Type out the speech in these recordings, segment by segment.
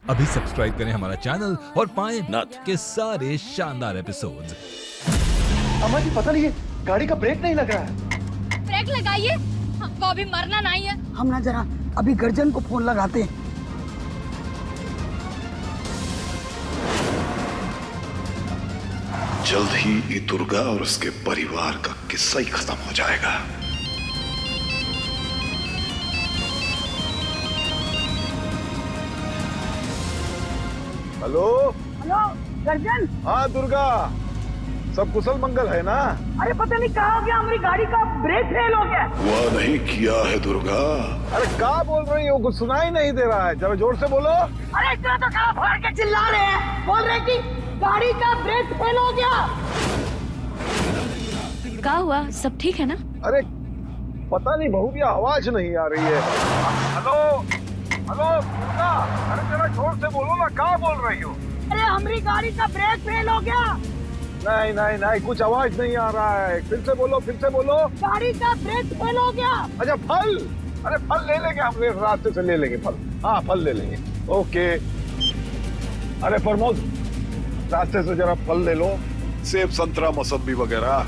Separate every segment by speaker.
Speaker 1: अभी सब्सक्राइब करें हमारा चैनल और पाएं
Speaker 2: नथ
Speaker 1: के सारे शानदार एपिसोड्स।
Speaker 3: अम्मा जी पता नहीं है गाड़ी का ब्रेक नहीं लग रहा है।
Speaker 4: ब्रेक लगाइए, हमको अभी मरना नहीं है।
Speaker 5: हम ना जरा अभी गर्जन को फोन लगाते हैं।
Speaker 2: जल्द ही ये दुर्गा और उसके परिवार का किस्सा ही खत्म हो जाएगा।
Speaker 3: हेलो
Speaker 5: हेलो गर्जन।
Speaker 3: हाँ दुर्गा, सब कुशल मंगल है ना?
Speaker 5: अरे पता नहीं कहाँ हो गया, हमारी गाड़ी का ब्रेक फेल हो गया।
Speaker 2: हुआ नहीं किया है दुर्गा।
Speaker 3: अरे क्या बोल रही हो, कुछ सुनाई नहीं दे रहा है, जरा जोर से बोलो।
Speaker 5: अरे इतना तो कहाँ फाड़ के चिल्ला रहे हैं, बोल रहे कि गाड़ी का ब्रेक फेल हो गया।
Speaker 4: क्या हुआ, सब ठीक है ना?
Speaker 3: अरे पता नहीं बहू की आवाज नहीं आ रही है। हेलो हेलो दुर्गा, अरे जरा जोर से बोलो ना, क्या बोल रही हो?
Speaker 5: अरे हमारी गाड़ी का ब्रेक फेल हो गया।
Speaker 3: नहीं नहीं नहीं, कुछ आवाज नहीं आ रहा है, फिर से बोलो फिर से बोलो।
Speaker 5: गाड़ी का ब्रेक फेल हो गया।
Speaker 3: अच्छा फल, अरे फल ले लेंगे हम, रास्ते से ले लेंगे फल। हाँ फल ले लेंगे, ओके। अरे प्रमोद, रास्ते से जरा फल ले लो, सेब संतरा मौसम्बी वगैरह।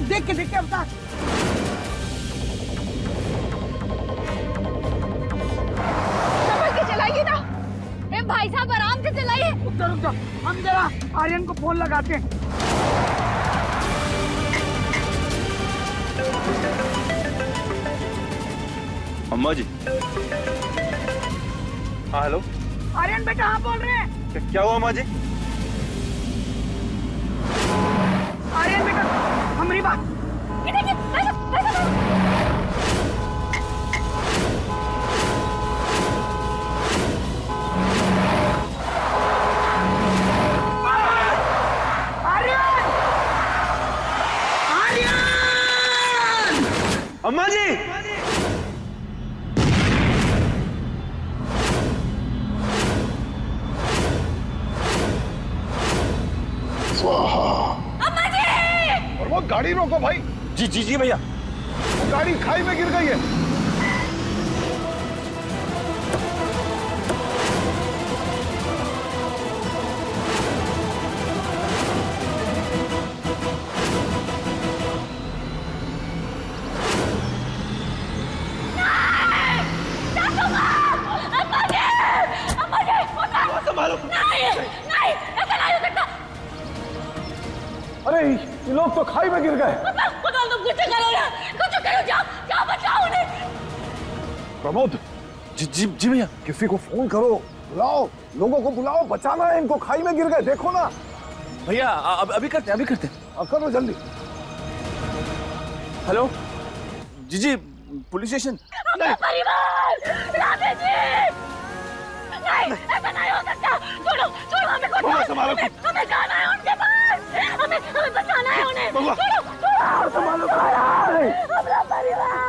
Speaker 5: देख के बता।
Speaker 4: संभल के चलाइए ना। ए भाई साहब आराम से चलाइए।
Speaker 5: रुक जाओ, हम जरा आर्यन को फोन लगाते हैं।
Speaker 6: अम्मा जी। हाँ हेलो।
Speaker 5: आर्यन बेटा, हाँ बोल रहे हैं।
Speaker 6: क्या हुआ अम्मा जी?
Speaker 5: आर्यन बेटा, हमारी बात।
Speaker 6: अम्मा जी।
Speaker 3: और वो गाड़ी रोको भाई,
Speaker 6: जी जी जी भैया।
Speaker 3: वो गाड़ी खाई में गिर गई है। अरे ये लोग तो खाई में गिर गए।
Speaker 4: कुछ करो यार, कुछ करो, जाओ बचाओ उन्हें।
Speaker 3: प्रमोद,
Speaker 6: जी जी जी भैया।
Speaker 3: किसी को फोन करो, बुलाओ, लोगों को बुलाओ, बचाना है इनको, खाई में गिर गए, देखो ना।
Speaker 6: भैया अभी करते अभी करते।
Speaker 3: करो जल्दी।
Speaker 6: हेलो जी जी, पुलिस स्टेशन।
Speaker 4: परिवार, राधे जी, नहीं ऐसा नहीं हो सकता। छोड़ो हमें, हमें जाना है उनके पास, हमें बचाना है उन्हें। छोड़ो
Speaker 3: संभालो,
Speaker 4: अपना परिवार।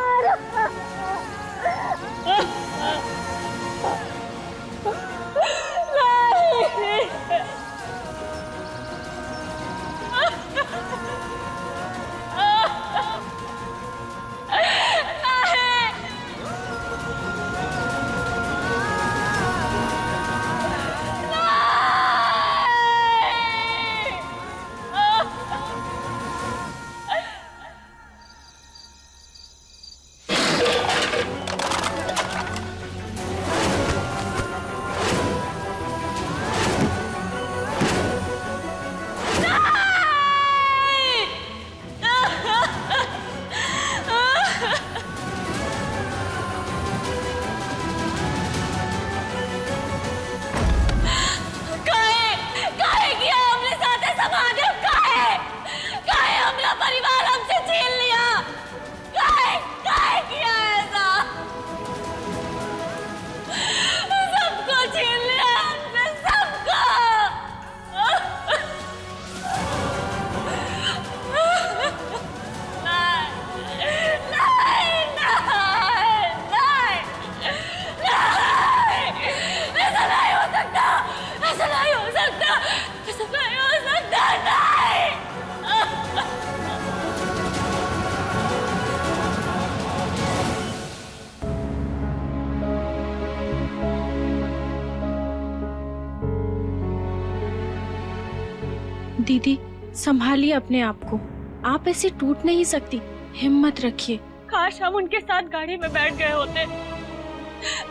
Speaker 7: दीदी संभालिए अपने आप को, आप ऐसे टूट नहीं सकती, हिम्मत रखिए।
Speaker 4: काश हम उनके साथ गाड़ी में बैठ गए होते,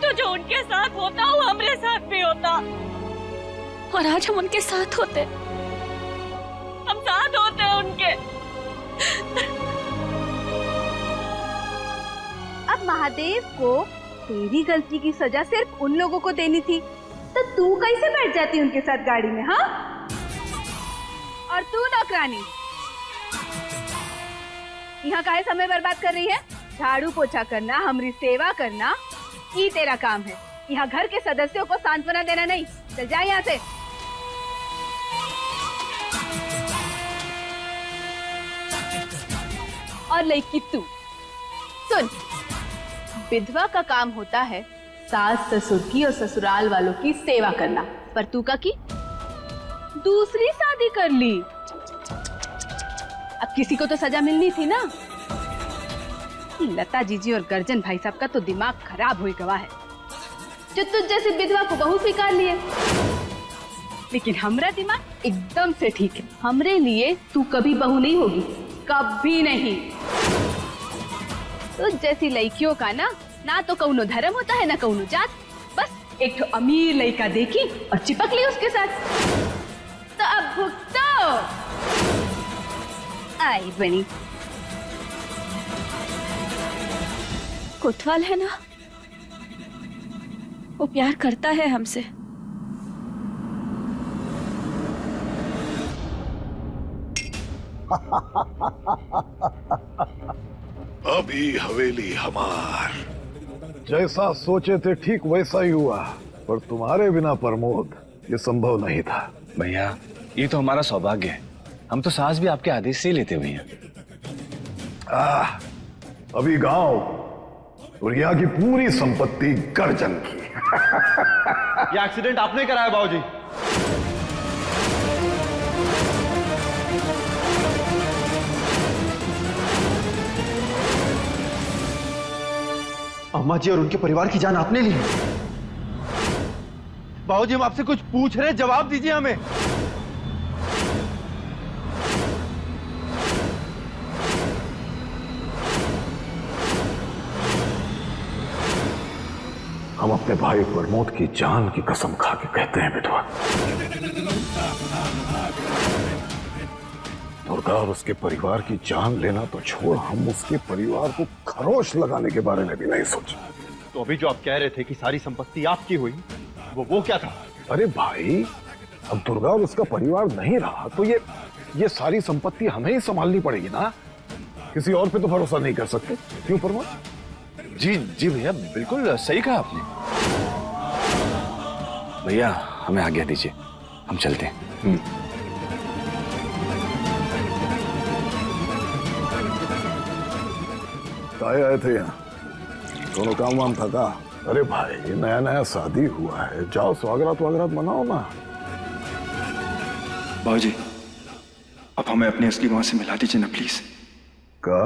Speaker 4: तो जो उनके साथ होता वो हमारे साथ भी होता, और आज हम उनके साथ होते, हम साथ होते उनके।
Speaker 8: अब महादेव को तेरी गलती की सजा सिर्फ उन लोगों को देनी थी, तो तू कैसे बैठ जाती उनके साथ गाड़ी में? हाँ, और तू नौकरानी यहाँ काहे समय बर्बाद कर रही है? झाड़ू पोछा करना, हमारी सेवा करना, ये तेरा काम है। यहाँ घर के सदस्यों को सांत्वना देना नहीं। चल जा यहाँ से। और लड़की तू सुन, विधवा का काम होता है सास ससुर की और ससुराल वालों की सेवा करना, पर तू का की दूसरी शादी कर ली। अब किसी को तो सजा मिलनी थी ना। लता जीजी और गर्जन भाई साहब का तो दिमाग खराब हुई गवा है, जो तुझ जैसी विधवा को बहू स्वीकार लिए। लेकिन हमरा दिमाग एकदम से ठीक है। हमरे लिए तू कभी बहू नहीं होगी, कभी नहीं। तुझ जैसी लड़कियों का ना तो कौनो धर्म होता है, ना कौनो जात। बस एक तो अमीर लड़का देखी और चिपक ली उसके साथ। तो अब भुगतो। आई बनी
Speaker 4: कोतवाल है ना, वो प्यार करता है हमसे।
Speaker 2: अभी हवेली हमार।
Speaker 3: जैसा सोचे थे ठीक वैसा ही हुआ, पर तुम्हारे बिना प्रमोद ये संभव नहीं था।
Speaker 6: भैया ये तो हमारा सौभाग्य है, हम तो सांस भी आपके आदेश से ही लेते हुए हैं।
Speaker 3: अभी गांव और यहाँ की पूरी संपत्ति गर्जन की।
Speaker 6: ये एक्सीडेंट आपने कराया बाबूजी।
Speaker 9: अम्मा जी और उनके परिवार की जान आपने ली। बाबूजी हम आपसे कुछ पूछ रहे, जवाब दीजिए हमें।
Speaker 3: हम अपने भाई प्रमोद की जान की कसम खा के कहते हैं विधवा, दुर्गा और उसके परिवार की जान लेना तो छोड़, हम उसके परिवार को खरोश लगाने के बारे में भी नहीं सोचे।
Speaker 9: तो अभी जो आप कह रहे थे कि सारी संपत्ति आपकी हुई, वो क्या था?
Speaker 3: अरे भाई, अब दुर्गा और उसका परिवार नहीं रहा तो ये सारी संपत्ति हमें ही संभालनी पड़ेगी ना। किसी और पे तो भरोसा नहीं कर सकते। क्यों प्रमोद?
Speaker 6: जी जी भैया, बिल्कुल सही कहा आपने। भैया हमें आज्ञा दीजिए, हम चलते हैं।
Speaker 3: आए थे यहाँ, दोनों काम वाम था का? अरे भाई, नया नया शादी हुआ है, जाओ स्वागत वागरात मनाओ ना।
Speaker 10: बाबूजी अब हमें अपनी असली मां से मिला दीजिए ना प्लीज।
Speaker 3: का?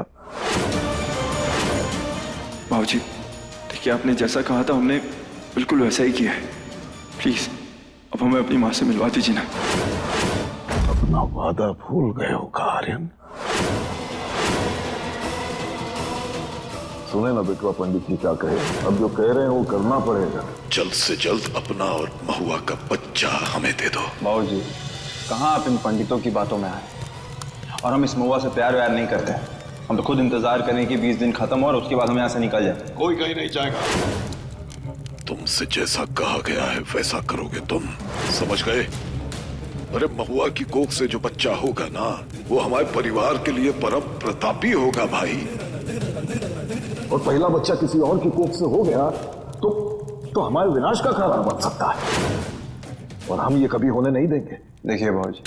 Speaker 10: बाबूजी देखिए, आपने जैसा कहा था हमने बिल्कुल वैसा ही किया है। प्लीज अब हमें अपनी मां से मिलवा दीजिए ना।
Speaker 3: अपना वादा भूल गए हो का आर्यन? सुने ना बेटवा, पंडित जी क्या कहे, अब जो कह रहे हैं वो करना पड़ेगा।
Speaker 2: जल्द से जल्द अपना और महुआ का बच्चा हमें दे दो।
Speaker 11: बाबूजी कहाँ आप इन पंडितों की बातों में आए, और हम इस महुआ से प्यार व्यार नहीं करते हैं। हम तो खुद इंतजार करें कि 20 दिन खत्म हो और उसके बाद हम यहाँ से निकल जाए।
Speaker 2: कोई कहीं नहीं जाएगा। तुमसे जैसा कहा गया है वैसा करोगे तुम, समझ गए? अरे महुआ की कोख से जो बच्चा होगा ना, वो हमारे परिवार के लिए परम प्रतापी होगा भाई।
Speaker 3: और पहला बच्चा किसी और की कोख से हो गया तो हमारे विनाश का कारण बन सकता है, और हम ये कभी होने नहीं देंगे।
Speaker 11: देखिए बाबूजी,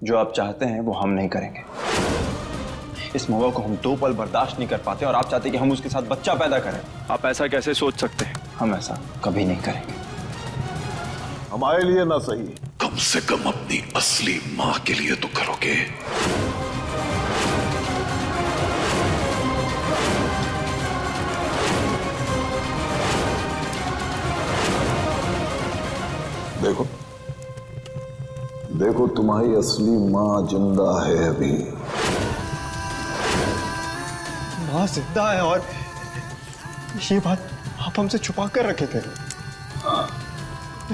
Speaker 11: जो आप चाहते हैं वो हम नहीं करेंगे। इस महुआ को हम 2 पल बर्दाश्त नहीं कर पाते, और आप चाहते कि हम उसके साथ बच्चा पैदा करें।
Speaker 10: आप ऐसा कैसे सोच सकते हैं?
Speaker 11: हम ऐसा कभी नहीं करेंगे।
Speaker 3: हमारे लिए ना सही,
Speaker 2: कम से कम अपनी असली मां के लिए तो करोगे।
Speaker 3: देखो
Speaker 2: तुम्हारी असली माँ जिंदा है अभी।
Speaker 9: माँ जिंदा है और ये बात आप हमसे छुपा कर रखे थे।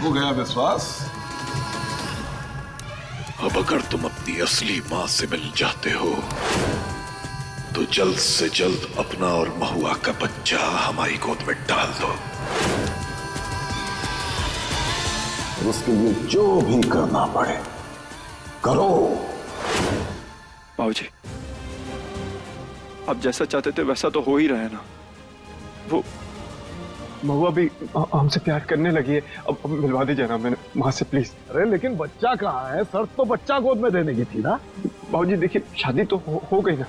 Speaker 2: हो गया विश्वास? अब अगर तुम अपनी असली माँ से मिल जाते हो तो जल्द से जल्द अपना और महुआ का बच्चा हमारी गोद में डाल दो। उसके लिए जो भी करना पड़े करो।
Speaker 10: बाबूजी, आप जैसा चाहते थे वैसा तो हो ही रहा है ना। वो
Speaker 9: महुआ भी हमसे प्यार करने लगी है। अब मिलवा दीजिए ना मैंने माँ से प्लीज।
Speaker 3: अरे लेकिन बच्चा कहाँ है? शर्त तो बच्चा गोद में देने की थी ना।
Speaker 9: बाबूजी देखिए, शादी तो हो गई ना।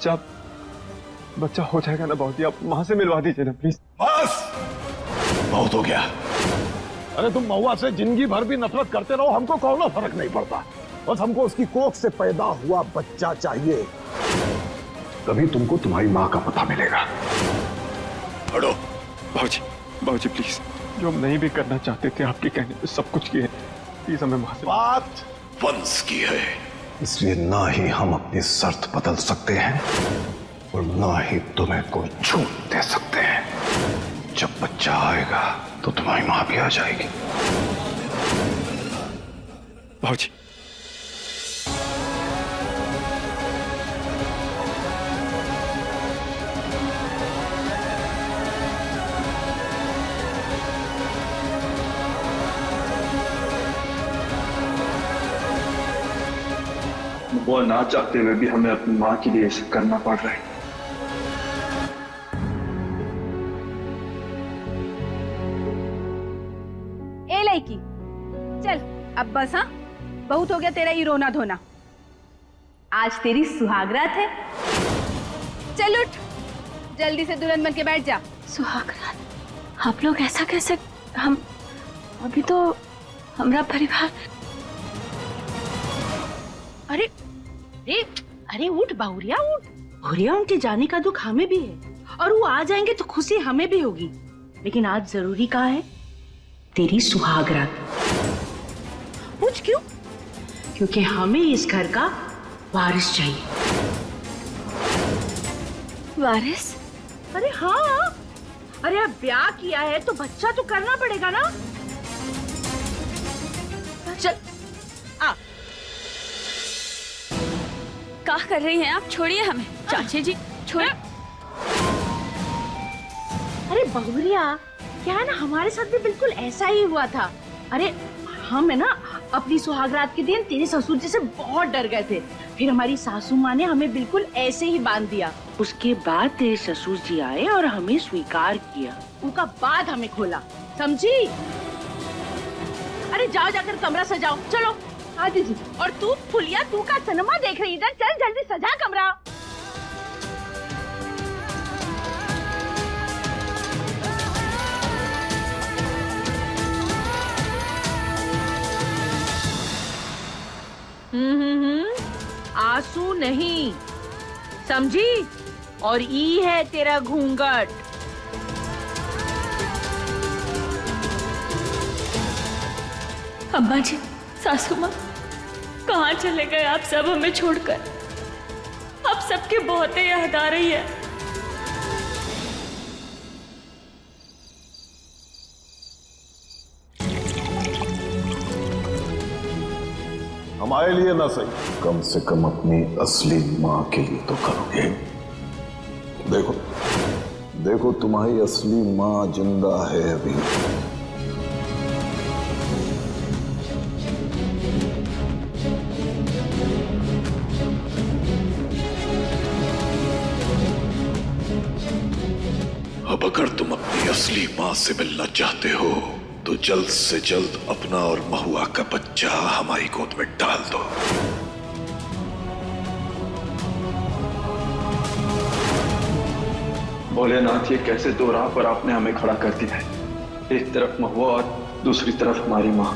Speaker 9: जब बच्चा हो जाएगा ना बाबूजी, आप माँ से मिलवा दीजिए ना प्लीज।
Speaker 2: बस बहुत हो गया।
Speaker 3: अरे तुम महुआ से जिंदगी भर भी नफरत करते रहो, हमको कौनो फर्क नहीं पड़ता। बस हमको उसकी कोख से पैदा हुआ बच्चा चाहिए, तभी तुमको तुम्हारी माँ का पता मिलेगा।
Speaker 2: पढ़ो।
Speaker 10: बाबूजी, बाबूजी प्लीज।
Speaker 9: जो हम नहीं भी करना चाहते थे आपके कहने पे सब कुछ किए। प्लीज हमें माँ से।
Speaker 2: बात वंश की है, इसलिए ना ही हम अपनी शर्त बदल सकते हैं और ना ही तुम्हें कोई छूट दे सकते हैं। जब बच्चा आएगा तो तुम्हारी माँ भी आ जाएगी।
Speaker 10: बाबूजी, वो ना चाहते हुए भी हमें अपनी माँ के लिए ऐसा करना पड़ रहा है।
Speaker 8: ए लड़की, चल अब बस। हाँ, बहुत हो गया तेरा ये रोना धोना। आज तेरी सुहागरात है। चल उठ, जल्दी से दुल्हन बन के बैठ जा।
Speaker 7: सुहागरात? आप लोग ऐसा कैसे? हम अभी तो हमारा परिवार।
Speaker 5: अरे अरे अरे उठ बहुरिया, उठ। बहुरिया, उनके जाने का दुख हमें भी है और वो आ जाएंगे तो खुशी हमें भी होगी। लेकिन आज जरूरी क्या है? तेरी सुहागरात। पूछ क्यों? क्योंकि हमें इस घर का वारिस चाहिए।
Speaker 7: वारिस?
Speaker 5: अरे हाँ, अरे अब ब्याह किया है तो बच्चा तो करना पड़ेगा ना। चल आ।
Speaker 7: क्या कर रही हैं आप? छोड़िए हमें। चाची जी छोड़िए।
Speaker 5: अरे बहुरिया, क्या है ना, हमारे साथ भी बिल्कुल ऐसा ही हुआ था। अरे हम है ना अपनी सुहागरात के दिन तेरे ससुर जी से बहुत डर गए थे। फिर हमारी सासू माँ ने हमें बिल्कुल ऐसे ही बांध दिया। उसके बाद तेरे ससुर जी आए और हमें स्वीकार किया। उनका बाद हमें खोला, समझी? अरे जाओ, जाकर कमरा सजाओ। चलो हाँ दीदी। और तू फुलिया, तू का सिनेमा देख रही इधर? चल जल्दी सजा कमरा। आंसू नहीं, समझी? और ई है तेरा घूंघट।
Speaker 7: अम्मा जी, सासू माँ, कहाँ चले गए आप सब हमें छोड़कर? आप सबकी बहुत याद आ रही है।
Speaker 2: हमारे लिए ना सही, कम से कम अपनी असली माँ के लिए तो करोगे। देखो देखो, तुम्हारी असली माँ जिंदा है अभी। अब अगर तुम अपनी असली माँ से मिलना चाहते हो तो जल्द से जल्द अपना और महुआ का बच्चा हमारी गोद में डाल दो।
Speaker 10: भोलेनाथ, ये कैसे दो राह पर आपने हमें खड़ा कर दिया है? एक तरफ महुआ और दूसरी तरफ हमारी माँ।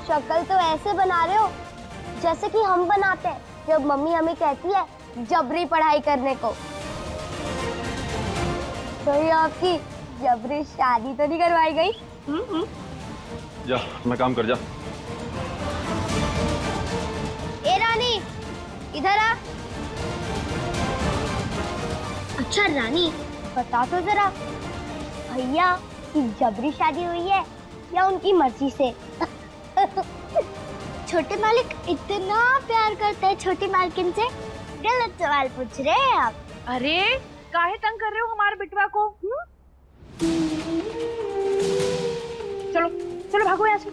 Speaker 12: शक्ल तो ऐसे बना रहे हो जैसे कि हम बनाते हैं जब मम्मी हमें कहती है जबरी पढ़ाई करने को। तो ये आपकी जबरी शादी तो नहीं करवाई गई?
Speaker 9: जा अपना काम कर जा।
Speaker 12: ए रानी इधर आ। अच्छा रानी बता तो जरा, भैया की जबरी शादी हुई है या उनकी मर्जी से? छोटे मालिक इतना प्यार करते हैं छोटी मालकिन से, गलत सवाल पूछ रहे हैं आप।
Speaker 5: अरे काहे तंग कर रहे हो हमारे बिटवा को? चलो चलो भागो यहाँ से।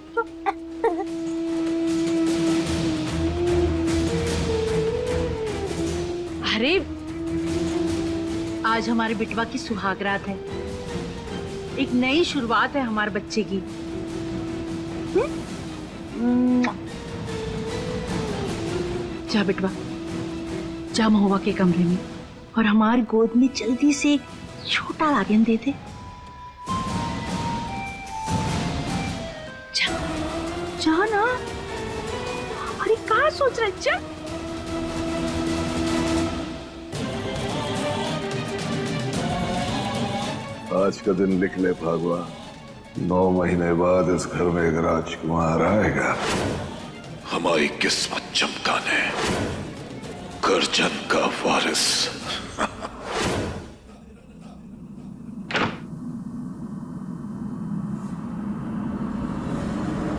Speaker 5: अरे आज हमारे बिटवा की सुहागरात है, एक नई शुरुआत है हमारे बच्चे की। जा बिटवा, जा महुआ के कमरे में और हमारी गोद में जल्दी से एक छोटा लागन दे दे। जा, जा ना। अरे कहाँ सोच रहे? जा।
Speaker 2: आज का दिन लिख ले भागवा, 9 महीने बाद इस घर में एक राजकुमार आएगा। हमारी किस्मत चमकाने, गर्जन का वारिस।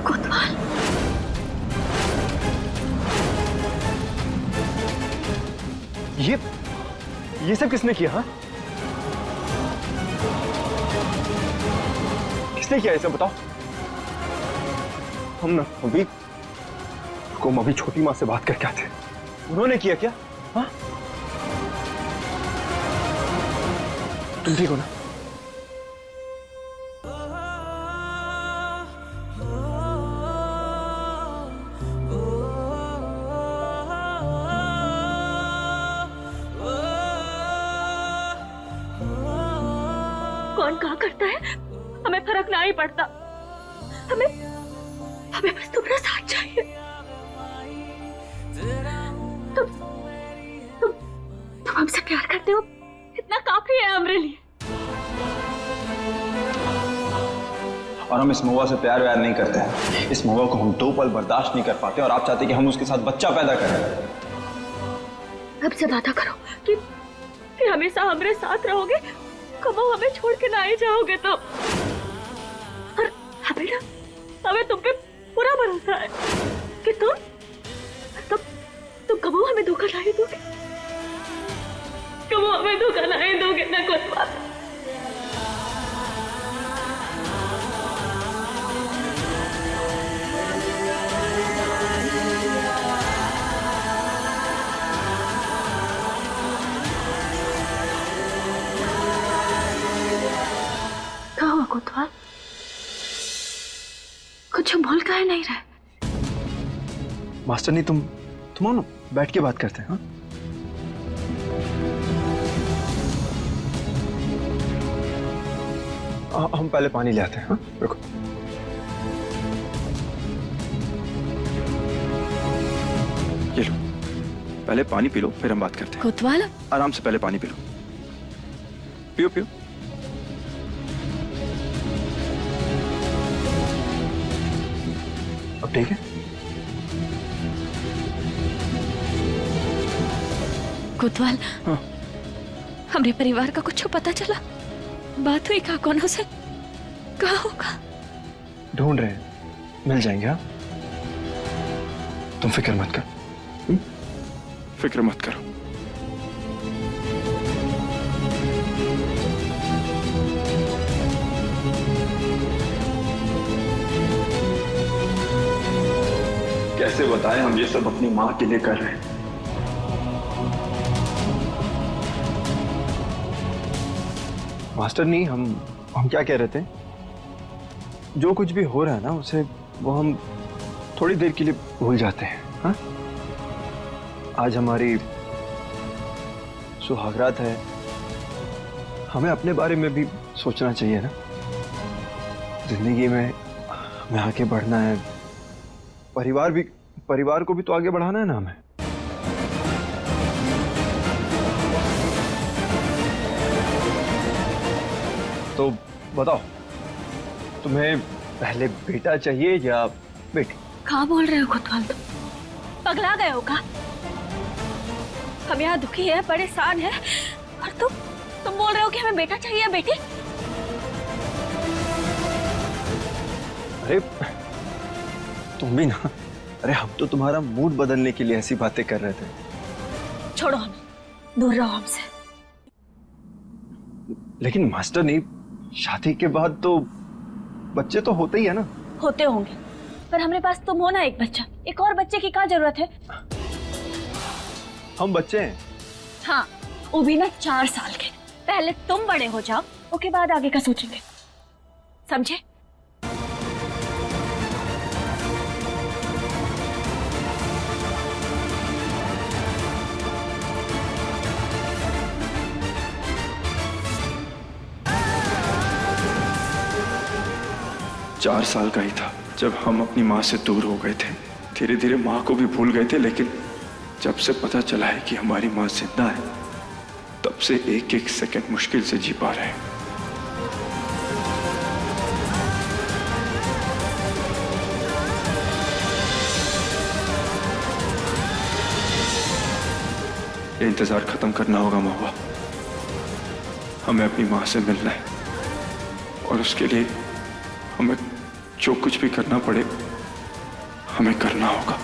Speaker 5: कोतवाल,
Speaker 9: ये सब किसने किया? हाँ, किसने किया ये सब बताओ। हम अभी छोटी माँ से बात करके आते। उन्होंने किया क्या? हाँ, तुम ठीक हो ना?
Speaker 7: कौन कहा करता है, हमें फर्क ना ही पड़ता। हमें बस तुम्हारा साथ चाहिए। तुम हमसे प्यार करते हो, इतना काफी है हमारे लिए।
Speaker 11: और हम इस महुआ से प्यार व्यार नहीं करते हैं। इस महुआ को हम 2 पल बर्दाश्त नहीं कर पाते और आप चाहते हैं कि हम उसके साथ बच्चा पैदा करें।
Speaker 7: अब से वादा करो कि हमेशा हमारे साथ रहोगे, कब हमें छोड़ के ना ही जाओगे तो। और हमें तुम पे पूरा भरोसा है कि तुम कब हमें धोखा नहीं दोगे, कब हमें धोखा नहीं दोगे ना कोतवाल। क्या हुआ कोतवाल? कुछ भूल काहे नहीं रहे?
Speaker 9: मास्टर नहीं, तुम आओ ना, बैठ के बात करते हैं। हाँ, हम पहले पानी ले आते हैं। हाँ, रुको। ये लो, पहले पानी पी लो, फिर हम बात करते हैं।
Speaker 7: कोतवाल,
Speaker 9: आराम से पहले पानी पी लो। पियो पियो। अब ठीक है?
Speaker 7: कोतवाल,
Speaker 9: हाँ।
Speaker 7: हमरे परिवार का कुछ पता चला? बात हुई का कौनों से? कहाँ होगा?
Speaker 9: ढूंढ रहे हैं, मिल जाएंगे। हाँ, तुम फिक्र मत करो। फिक्र मत करो। कैसे बताएं, हम ये सब अपनी माँ के लिए कर रहे हैं। मास्टर नहीं, हम क्या कह रहे थे, जो कुछ भी हो रहा है ना उसे वो हम थोड़ी देर के लिए भूल जाते हैं। हाँ, आज हमारी सुहागरात है, हमें अपने बारे में भी सोचना चाहिए ना। जिंदगी में हमें आगे बढ़ना है, परिवार को भी तो आगे बढ़ाना है ना हमें। तो बताओ, तुम्हें पहले बेटा चाहिए या बेटी?
Speaker 7: कहाँ बोल रहे हो खुद तुम? पगला गए हो का? हम यहाँ दुखी है, परेशान है, और तुम बोल रहे हो कि हमें बेटा चाहिए या बेटी?
Speaker 9: अरे तुम भी ना, अरे हम तो तुम्हारा मूड बदलने के लिए ऐसी बातें कर रहे थे।
Speaker 7: छोड़ो हमें, दूर रहो हमसे।
Speaker 9: लेकिन मास्टर नहीं, शादी के बाद तो बच्चे तो होते ही है ना।
Speaker 7: होते होंगे, पर हमारे पास तुम हो ना एक बच्चा, एक और बच्चे की क्या जरूरत है?
Speaker 9: हम बच्चे हैं।
Speaker 7: हाँ, वो भी ना 4 साल के। पहले तुम बड़े हो जाओ, उसके बाद आगे का सोचेंगे, समझे?
Speaker 10: चार साल का ही था जब हम अपनी माँ से दूर हो गए थे। धीरे धीरे माँ को भी भूल गए थे, लेकिन जब से पता चला है कि हमारी माँ जिंदा है, तब से एक एक सेकंड मुश्किल से जी पा रहे हैं। ये इंतजार खत्म करना होगा महुआ। हमें अपनी माँ से मिलना है, और उसके लिए हमें जो कुछ भी करना पड़े, हमें करना होगा।